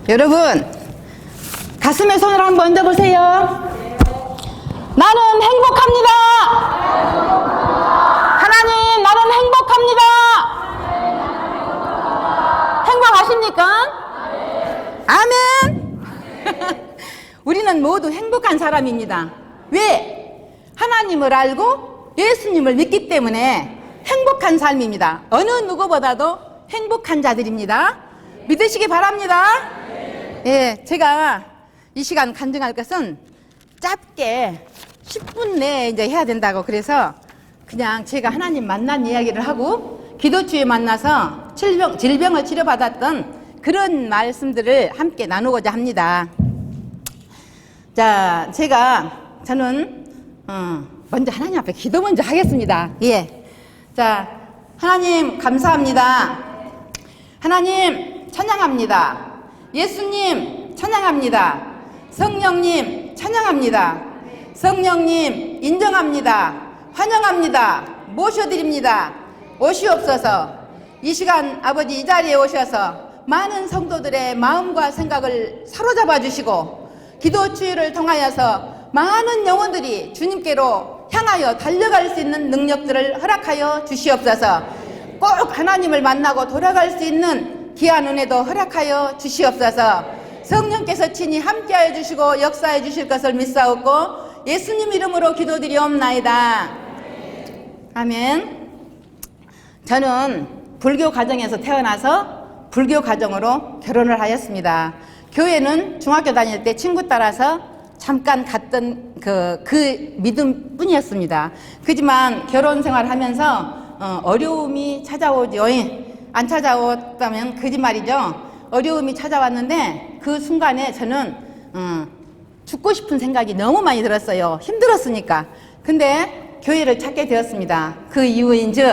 여러분, 가슴에 손을 한번 얹어보세요. 나는 행복합니다. 하나님, 나는 행복합니다. 행복하십니까? 아멘. 우리는 모두 행복한 사람입니다. 왜? 하나님을 알고 예수님을 믿기 때문에 행복한 삶입니다. 어느 누구보다도 행복한 자들입니다. 믿으시기 바랍니다. 예, 제가 이 시간 간증할 것은 짧게 10분 내에 이제 해야 된다고, 그래서 그냥 제가 하나님 만난 이야기를 하고 기도주에 만나서 질병을 치료받았던 그런 말씀들을 함께 나누고자 합니다. 자, 저는 먼저 하나님 앞에 기도 먼저 하겠습니다. 예. 자, 하나님 감사합니다. 하나님 찬양합니다. 예수님 찬양합니다. 성령님 찬양합니다. 성령님 인정합니다. 환영합니다. 모셔드립니다. 오시옵소서. 이 시간 아버지 이 자리에 오셔서 많은 성도들의 마음과 생각을 사로잡아 주시고 기도 치유를 통하여서 많은 영혼들이 주님께로 향하여 달려갈 수 있는 능력들을 허락하여 주시옵소서. 꼭 하나님을 만나고 돌아갈 수 있는 귀한 은혜도 허락하여 주시옵소서. 성령께서 친히 함께하여 주시고 역사해 주실 것을 믿사옵고 예수님 이름으로 기도드리옵나이다. 아멘. 저는 불교 가정에서 태어나서 불교 가정으로 결혼을 하였습니다. 교회는 중학교 다닐 때 친구 따라서 잠깐 갔던 그 믿음 뿐이었습니다. 그지만 결혼 생활을 하면서 어려움이 찾아오죠. 안 찾아왔다면 거짓말이죠. 어려움이 찾아왔는데 그 순간에 저는 죽고 싶은 생각이 너무 많이 들었어요. 힘들었으니까. 근데 교회를 찾게 되었습니다. 그 이유인즉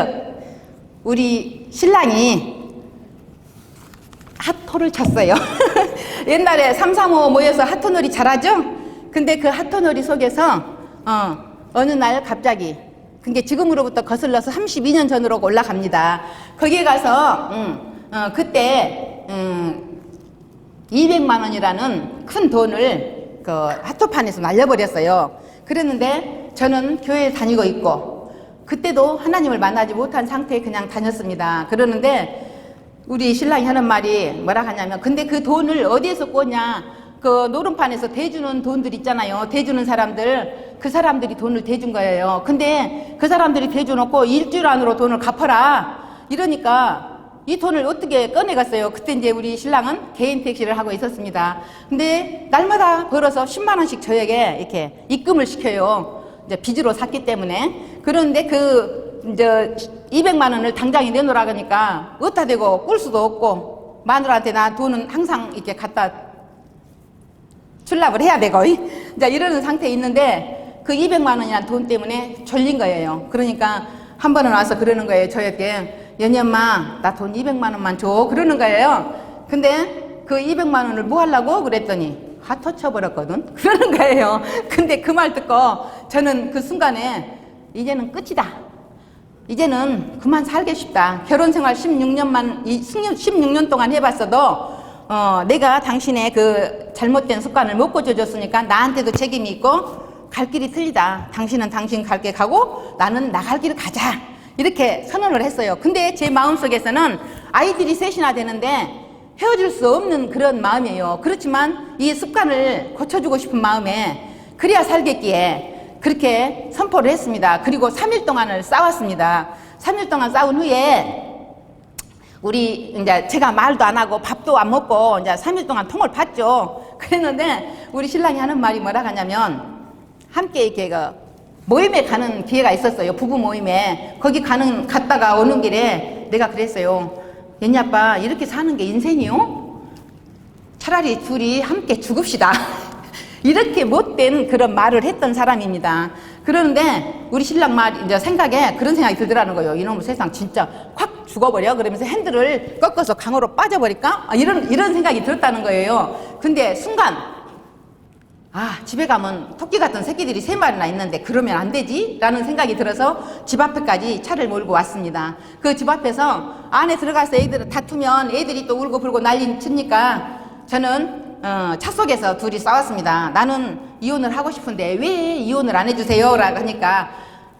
우리 신랑이 핫토를 쳤어요. 옛날에 335 모여서 핫토놀이 잘하죠? 근데 그 핫토놀이 속에서 어느 날 갑자기, 그게 지금으로부터 거슬러서 32년 전으로 올라갑니다. 거기에 가서 그때 200만 원이라는 큰 돈을 그 핫토판에서 날려버렸어요. 그랬는데 저는 교회에 다니고 있고 그때도 하나님을 만나지 못한 상태에 그냥 다녔습니다. 그러는데 우리 신랑이 하는 말이 뭐라 하냐면, 근데 그 돈을 어디에서 꽂냐, 그 노름판에서 대주는 돈들 있잖아요. 대주는 사람들, 그 사람들이 돈을 대준 거예요. 근데 그 사람들이 대주놓고 일주일 안으로 돈을 갚아라 이러니까 이 돈을 어떻게 꺼내갔어요. 그때 이제 우리 신랑은 개인 택시를 하고 있었습니다. 근데 날마다 벌어서 10만 원씩 저에게 이렇게 입금을 시켜요. 이제 빚으로 샀기 때문에. 그런데 이제 200만 원을 당장에 내놓으라 그러니까 어디다 대고 꿀 수도 없고, 마누라한테 나 돈은 항상 이렇게 갖다 출납을 해야 되고 이제 이러는 상태에 있는데 그 200만 원이라는 돈 때문에 졸린 거예요. 그러니까 한 번은 와서 그러는 거예요. 저에게, 연희 엄마 나 돈 200만 원만 줘 그러는 거예요. 근데 그 200만 원을 뭐 하려고 그랬더니 핫토 쳐버렸거든 그러는 거예요. 근데 그 말 듣고 저는 그 순간에 이제는 끝이다, 이제는 그만 살게 싶다. 결혼생활 16년 동안 해봤어도 내가 당신의 그 잘못된 습관을 못 고쳐줬으니까 나한테도 책임이 있고 갈 길이 틀리다. 당신은 당신 갈 길 가고 나는 나 갈 길을 가자. 이렇게 선언을 했어요. 근데 제 마음속에서는 아이들이 셋이나 되는데 헤어질 수 없는 그런 마음이에요. 그렇지만 이 습관을 고쳐주고 싶은 마음에 그래야 살겠기에 그렇게 선포를 했습니다. 그리고 3일 동안을 싸웠습니다. 3일 동안 싸운 후에 이제 제가 말도 안 하고 밥도 안 먹고 이제 3일 동안 통을 팠죠. 그랬는데 우리 신랑이 하는 말이 뭐라 하냐면, 함께 이렇게 모임에 가는 기회가 있었어요. 부부 모임에. 거기 갔다가 오는 길에 내가 그랬어요. 연희 아빠 이렇게 사는 게 인생이요? 차라리 둘이 함께 죽읍시다. 이렇게 못된 그런 말을 했던 사람입니다. 그러는데 우리 신랑 이제 생각에 그런 생각이 들더라는 거예요. 이놈의 세상 진짜 확 죽어버려. 그러면서 핸들을 꺾어서 강으로 빠져버릴까? 이런 생각이 들었다는 거예요. 근데 순간 집에 가면 토끼 같은 새끼들이 3마리나 있는데 그러면 안 되지? 라는 생각이 들어서 집 앞에까지 차를 몰고 왔습니다. 그 집 앞에서 안에 들어가서 애들 다투면 애들이 또 울고 불고 난리 치니까 저는 차 속에서 둘이 싸웠습니다. 나는 이혼을 하고 싶은데 왜 이혼을 안 해주세요? 라고 하니까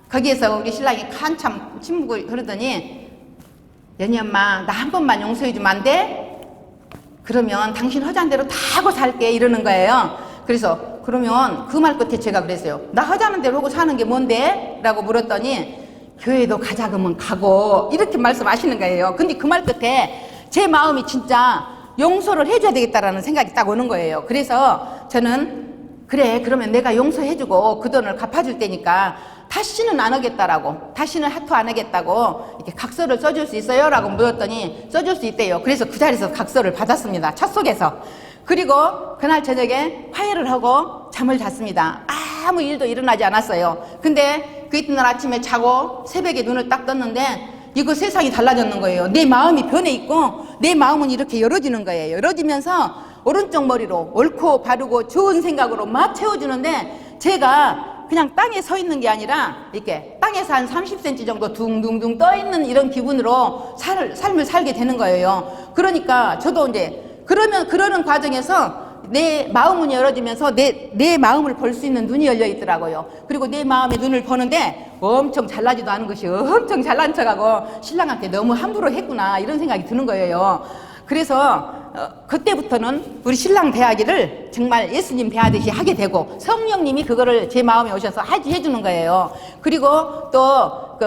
거기에서 우리 신랑이 한참 침묵을 그러더니 연희 엄마 나 한 번만 용서해주면 안 돼? 그러면 당신 허자한 대로 다 하고 살게 이러는 거예요. 그래서 그러면 그 말 끝에 제가 그랬어요. 나 허자는 대로 하고 사는 게 뭔데? 라고 물었더니 교회도 가자 그러면 가고 이렇게 말씀하시는 거예요. 근데 그 말 끝에 제 마음이 진짜 용서를 해줘야 되겠다라는 생각이 딱 오는 거예요. 그래서 저는 그래 그러면 내가 용서해주고 그 돈을 갚아줄 테니까 다시는 안 하겠다라고, 다시는 하토 안 하겠다고 이렇게 각서를 써줄 수 있어요? 라고 물었더니 써줄 수 있대요. 그래서 그 자리에서 각서를 받았습니다. 차 속에서. 그리고 그날 저녁에 화해를 하고 잠을 잤습니다. 아무 일도 일어나지 않았어요. 근데 그 이튿날 아침에 자고 새벽에 눈을 딱 떴는데 이거 세상이 달라졌는 거예요. 내 마음이 변해 있고 내 마음은 이렇게 열어지는 거예요. 열어지면서 오른쪽 머리로 옳고 바르고 좋은 생각으로 막 채워주는데 제가 그냥 땅에 서 있는 게 아니라 이렇게 땅에서 한 30cm 정도 둥둥둥 떠 있는 이런 기분으로 삶을 살게 되는 거예요. 그러니까 저도 이제 그러는 과정에서 내 마음은 열어지면서 내 마음을 볼 수 있는 눈이 열려 있더라고요. 그리고 내 마음의 눈을 보는데 엄청 잘나지도 않은 것이 엄청 잘난 척하고 신랑한테 너무 함부로 했구나 이런 생각이 드는 거예요. 그래서 그때부터는 우리 신랑 대하기를 정말 예수님 대하듯이 하게 되고 성령님이 그거를 제 마음에 오셔서 해주는 거예요. 그리고 또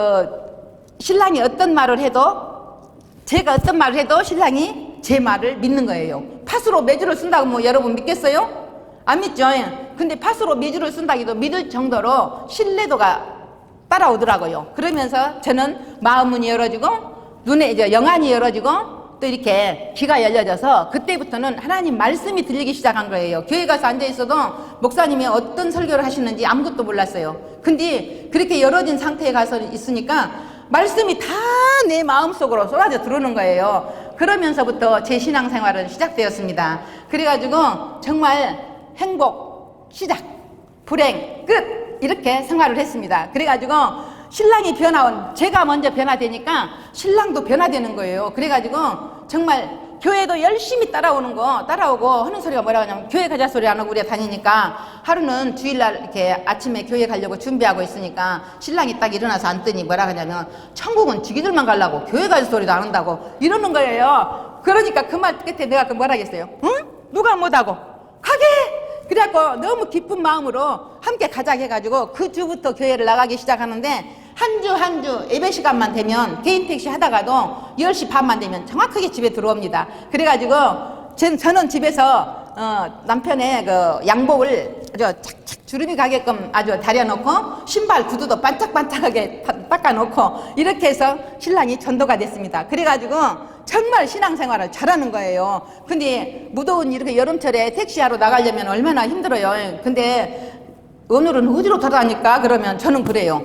신랑이 어떤 말을 해도 제가 어떤 말을 해도 신랑이 제 말을 믿는 거예요. 팥으로 메주를 쓴다고 뭐 여러분 믿겠어요? 안 믿죠? 근데 팥으로 메주를 쓴다기도 믿을 정도로 신뢰도가 따라오더라고요. 그러면서 저는 마음문이 열어지고 눈에 이제 영안이 열어지고 또 이렇게 귀가 열려져서 그때부터는 하나님 말씀이 들리기 시작한 거예요. 교회 가서 앉아 있어도 목사님이 어떤 설교를 하시는지 아무것도 몰랐어요. 근데 그렇게 열어진 상태에 가서 있으니까 말씀이 다 내 마음속으로 쏟아져 들어오는 거예요. 그러면서부터 제 신앙생활은 시작되었습니다. 그래가지고 정말 행복 시작, 불행 끝 이렇게 생활을 했습니다. 그래가지고 신랑이 제가 먼저 변화되니까 신랑도 변화되는 거예요. 그래가지고 정말 교회도 열심히 따라오고 하는 소리가 뭐라고 하냐면 교회 가자 소리 안 하고 우리가 다니니까 하루는 주일날 이렇게 아침에 교회 가려고 준비하고 있으니까 신랑이 딱 일어나서 앉더니 뭐라고 하냐면 천국은 지기들만 가려고 교회 가자 소리도 안 한다고 이러는 거예요. 그러니까 그 말 끝에 내가 뭐라 하겠어요? 응? 누가 못하고? 가게! 그래갖고 너무 기쁜 마음으로 함께 가자 해가지고 그 주부터 교회를 나가기 시작하는데 한 주 예배 시간만 되면 개인 택시 하다가도 10시 반만 되면 정확하게 집에 들어옵니다. 그래가지고 저는 집에서 남편의 그 양복을 아주 착착 주름이 가게끔 아주 다려놓고 신발 구두도 반짝반짝하게 닦아놓고 이렇게 해서 신랑이 전도가 됐습니다. 그래가지고 정말 신앙생활을 잘하는 거예요. 근데 무더운 이렇게 여름철에 택시하러 나가려면 얼마나 힘들어요. 근데 오늘은 어디로 돌아다니까? 그러면 저는 그래요.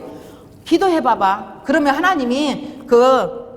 기도해봐봐. 그러면 하나님이 그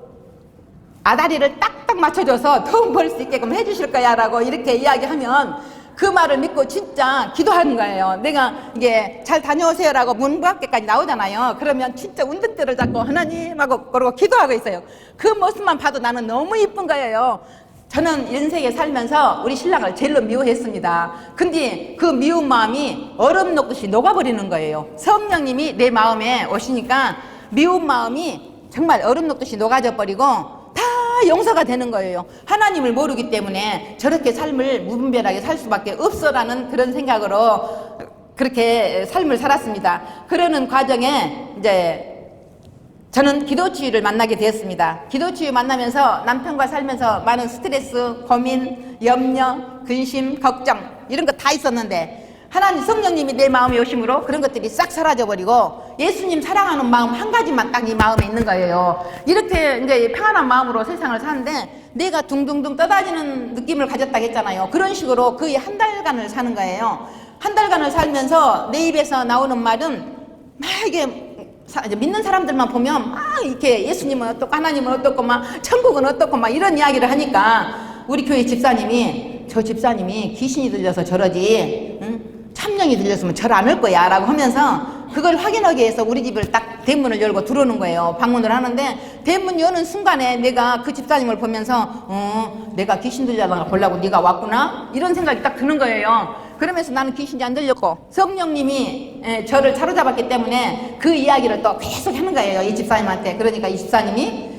아다리를 딱딱 맞춰줘서 돈 벌 수 있게끔 해주실 거야 라고 이렇게 이야기하면 그 말을 믿고 진짜 기도하는 거예요. 내가 이게 잘 다녀오세요 라고 문 밖에까지 나오잖아요. 그러면 진짜 운전대를 잡고 하나님하고 그러고 기도하고 있어요. 그 모습만 봐도 나는 너무 이쁜 거예요. 저는 인생에 살면서 우리 신랑을 제일로 미워했습니다. 근데 그 미운 마음이 얼음 녹듯이 녹아버리는 거예요. 성령님이 내 마음에 오시니까 미운 마음이 정말 얼음 녹듯이 녹아져 버리고 다 용서가 되는 거예요. 하나님을 모르기 때문에 저렇게 삶을 무분별하게 살 수밖에 없어라는 그런 생각으로 그렇게 삶을 살았습니다. 그러는 과정에 이제 저는 기도치유를 만나게 되었습니다. 기도치유 만나면서 남편과 살면서 많은 스트레스, 고민, 염려, 근심, 걱정 이런 거 다 있었는데 하나님 성령님이 내 마음에 오심으로 그런 것들이 싹 사라져버리고 예수님 사랑하는 마음 한 가지만 딱 이 마음에 있는 거예요. 이렇게 이제 평안한 마음으로 세상을 사는데 내가 둥둥둥 떠다니는 느낌을 가졌다 했잖아요. 그런 식으로 거의 한 달간을 사는 거예요. 한 달간을 살면서 내 입에서 나오는 말은 막 이게 믿는 사람들만 보면 막 이렇게 예수님은 어떻고 하나님은 어떻고 막 천국은 어떻고 막 이런 이야기를 하니까 우리 교회 집사님이 저 집사님이 귀신이 들려서 저러지 응? 참령이 들렸으면 절 안 할 거야 라고 하면서 그걸 확인하기 위해서 우리 집을 딱 대문을 열고 들어오는 거예요. 방문을 하는데 대문 여는 순간에 내가 그 집사님을 보면서 내가 귀신 들려다가 보려고 네가 왔구나 이런 생각이 딱 드는 거예요. 그러면서 나는 귀신이 안 들렸고 성령님이 저를 사로잡았기 때문에 그 이야기를 또 계속 하는 거예요. 이 집사님한테. 그러니까 이 집사님이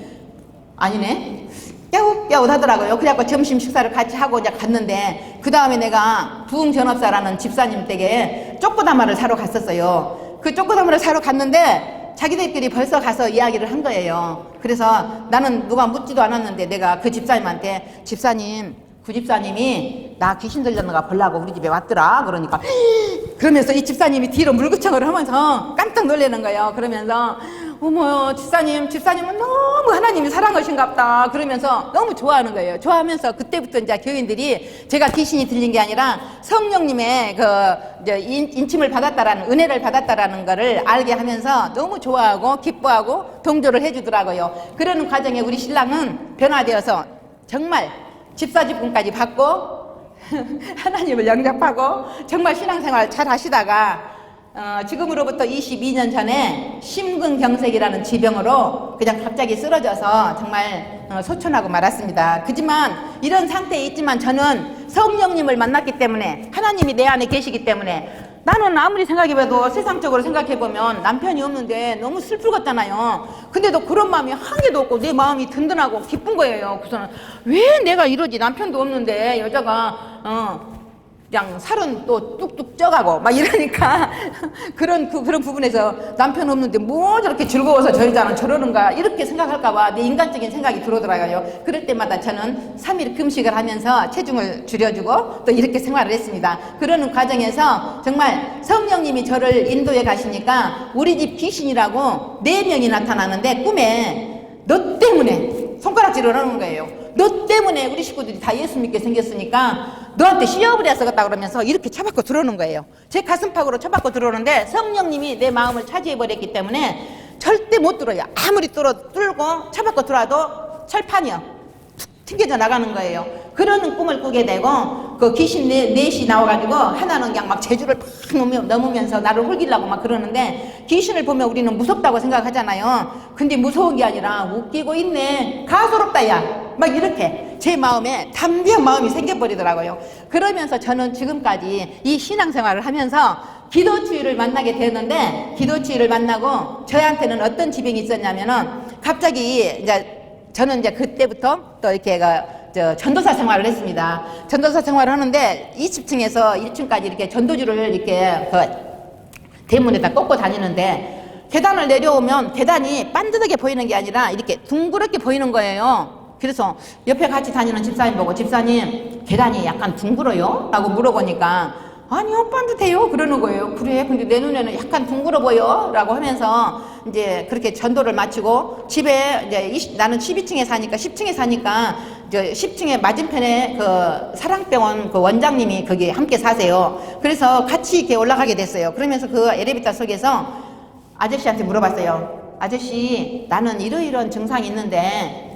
아니네 깨웃깨웃 하더라고요. 그래갖고 점심 식사를 같이 하고 이제 갔는데 그 다음에 내가 부흥전업사라는 집사님 댁에 쪼꼬다마를 사러 갔었어요. 그 쪼꼬다마를 사러 갔는데 자기들끼리 벌써 가서 이야기를 한 거예요. 그래서 나는 누가 묻지도 않았는데 내가 그 집사님한테 집사님 그 집사님이 나 귀신 들렸는가 보려고 우리 집에 왔더라. 그러니까 그러면서 이 집사님이 뒤로 물구청을 하면서 깜짝 놀라는 거예요. 그러면서 어머 집사님은 너무 하나님이 사랑하신갑다 그러면서 너무 좋아하는 거예요. 좋아하면서 그때부터 이제 교인들이 제가 귀신이 들린 게 아니라 성령님의 인침을 받았다라는 은혜를 받았다라는 거를 알게 하면서 너무 좋아하고 기뻐하고 동조를 해주더라고요. 그러는 과정에 우리 신랑은 변화되어서 정말 집사직분까지 받고 하나님을 영접하고 정말 신앙생활 잘 하시다가 지금으로부터 22년 전에 심근경색이라는 지병으로 그냥 갑자기 쓰러져서 정말 소천하고 말았습니다. 그지만 이런 상태에 있지만 저는 성령님을 만났기 때문에 하나님이 내 안에 계시기 때문에 나는 아무리 생각해봐도 세상적으로 생각해보면 남편이 없는데 너무 슬플 같잖아요. 근데도 그런 마음이 한 개도 없고 내 마음이 든든하고 기쁜 거예요. 그래서 왜 내가 이러지 남편도 없는데 여자가 그냥 살은 또 뚝뚝 쪄가고 막 이러니까 그런 부분에서 남편 없는데 뭐 저렇게 즐거워서 저 여자는 저러는가 이렇게 생각할까봐 내 인간적인 생각이 들어오더라고요. 그럴 때마다 저는 3일 금식을 하면서 체중을 줄여주고 또 이렇게 생활을 했습니다. 그러는 과정에서 정말 성령님이 저를 인도해 가시니까 우리 집 귀신이라고 4명이 나타나는데 꿈에 너 때문에 손가락질을 하는 거예요. 너 때문에 우리 식구들이 다 예수 믿게 생겼으니까 너한테 시험을 했었다 그러면서 이렇게 쳐박고 들어오는 거예요. 제 가슴팍으로 쳐박고 들어오는데 성령님이 내 마음을 차지해버렸기 때문에 절대 못 들어요. 아무리 뚫고 쳐박고 들어와도 철판이요. 툭 튕겨져 나가는 거예요. 그러는 꿈을 꾸게 되고 그 귀신 넷이 나와가지고 하나는 그냥 막 제주를 팍 넘으면서 나를 홀기려고 막 그러는데 귀신을 보면 우리는 무섭다고 생각하잖아요. 근데 무서운 게 아니라 웃기고 있네 가소롭다 야 막 이렇게 제 마음에 담대한 마음이 생겨버리더라고요. 그러면서 저는 지금까지 이 신앙생활을 하면서 기도치유를 만나게 되었는데 기도치유를 만나고 저한테는 어떤 지병이 있었냐면은 갑자기 저는 그때부터 또 이렇게 전도사 생활을 했습니다. 전도사 생활을 하는데 20층에서 1층까지 이렇게 전도주를 이렇게 대문에다 꽂고 다니는데 계단을 내려오면 계단이 반듯하게 보이는 게 아니라 이렇게 둥그렇게 보이는 거예요. 그래서 옆에 같이 다니는 집사님 보고 집사님 계단이 약간 둥글어요? 라고 물어보니까 아니요 반듯해요 그러는 거예요. 그래 근데 내 눈에는 약간 둥글어 보여 라고 하면서 이제 그렇게 전도를 마치고 집에 이제 나는 12층에 사니까 10층에 사니까 10층에 맞은편에 그 사랑병원 그 원장님이 거기 함께 사세요. 그래서 같이 이렇게 올라가게 됐어요. 그러면서 그 엘리베이터 속에서 아저씨한테 물어봤어요. 아저씨 나는 이러이러한 증상이 있는데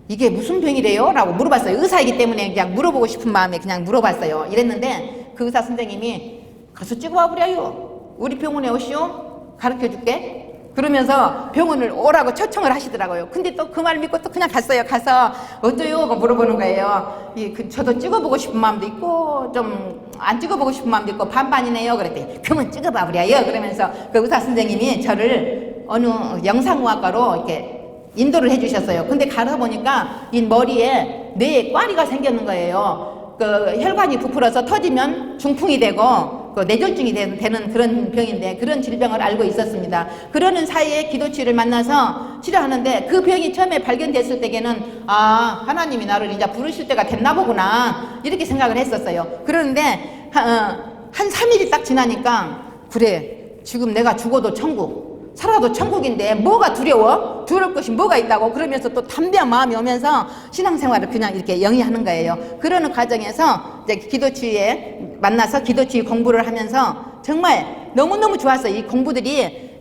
이게 무슨 병이래요? 라고 물어봤어요. 의사이기 때문에 그냥 물어보고 싶은 마음에 그냥 물어봤어요. 이랬는데 그 의사 선생님이 가서 찍어와 보려요. 우리 병원에 오시오. 가르쳐줄게. 그러면서 병원을 오라고 초청을 하시더라고요. 근데 또 그 말 믿고 또 그냥 갔어요. 가서 어때요? 물어보는 거예요. 저도 찍어보고 싶은 마음도 있고 좀 안 찍어보고 싶은 마음도 있고 반반이네요. 그랬더니 그러면 찍어봐 보려요. 그러면서 그 의사 선생님이 저를 어느 영상의학과로 이렇게 인도를 해주셨어요. 근데 가서보니까 이 머리에 뇌에 꽈리가 생겼는 거예요. 그 혈관이 부풀어서 터지면 중풍이 되고 그 뇌졸중이 되는 그런 병인데 그런 질병을 알고 있었습니다. 그러는 사이에 기도치유를 만나서 치료하는데 그 병이 처음에 발견됐을 때에는 아 하나님이 나를 이제 부르실 때가 됐나 보구나 이렇게 생각을 했었어요. 그런데 한 3일이 딱 지나니까 그래 지금 내가 죽어도 천국 살아도 천국인데 뭐가 두려워? 두려울 것이 뭐가 있다고 그러면서 또 담대한 마음이 오면서 신앙생활을 그냥 이렇게 영위하는 거예요. 그러는 과정에서 이제 기도치유에 만나서 기도치유 공부를 하면서 정말 너무너무 좋았어요. 이 공부들이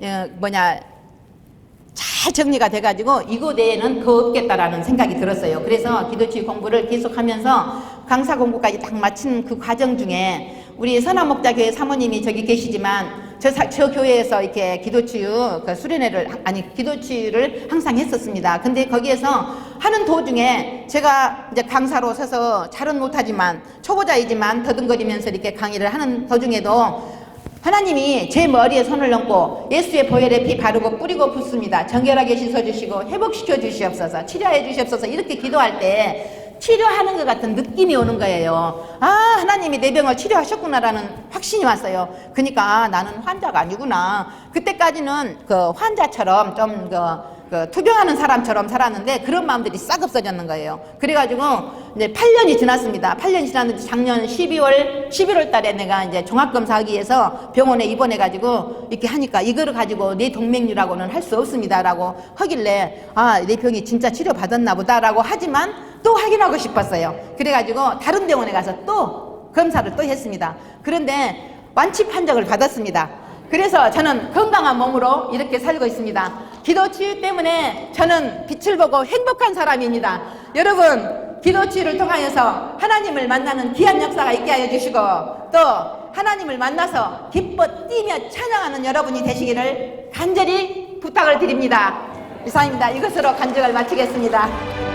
잘 정리가 돼가지고 이거 외에는 더 없겠다라는 생각이 들었어요. 그래서 기도치유 공부를 계속하면서 강사 공부까지 딱 마친 그 과정 중에 우리 선화목자교회 사모님이 저기 계시지만 저 교회에서 이렇게 기도치유, 그 수련회를, 아니, 기도치유를 항상 했었습니다. 근데 거기에서 하는 도중에 제가 이제 강사로 서서 잘은 못하지만, 초보자이지만 더듬거리면서 이렇게 강의를 하는 도중에도 하나님이 제 머리에 손을 얹고 예수의 보혈의 피 바르고 뿌리고 붓습니다. 정결하게 씻어주시고 회복시켜 주시옵소서, 치료해 주시옵소서, 이렇게 기도할 때 치료하는 것 같은 느낌이 오는 거예요. 아, 하나님이 내 병을 치료하셨구나라는 확신이 왔어요. 그러니까 나는 환자가 아니구나. 그때까지는 그 환자처럼 좀 그 투병하는 사람처럼 살았는데 그런 마음들이 싹 없어졌는 거예요. 그래가지고 이제 8년이 지났습니다. 8년이 지났는데 작년 11월 달에 내가 이제 종합검사하기 위해서 병원에 입원해가지고 이렇게 하니까 이거를 가지고 내 동맥류라고는 할 수 없습니다라고 하길래 아, 내 병이 진짜 치료받았나 보다라고 하지만 또 확인하고 싶었어요. 그래가지고 다른 병원에 가서 또 검사를 또 했습니다. 그런데 완치 판정을 받았습니다. 그래서 저는 건강한 몸으로 이렇게 살고 있습니다. 기도 치유 때문에 저는 빛을 보고 행복한 사람입니다. 여러분, 기도 치유를 통하여서 하나님을 만나는 귀한 역사가 있게 하여 주시고 또 하나님을 만나서 기뻐 뛰며 찬양하는 여러분이 되시기를 간절히 부탁을 드립니다. 이상입니다. 이것으로 간증을 마치겠습니다.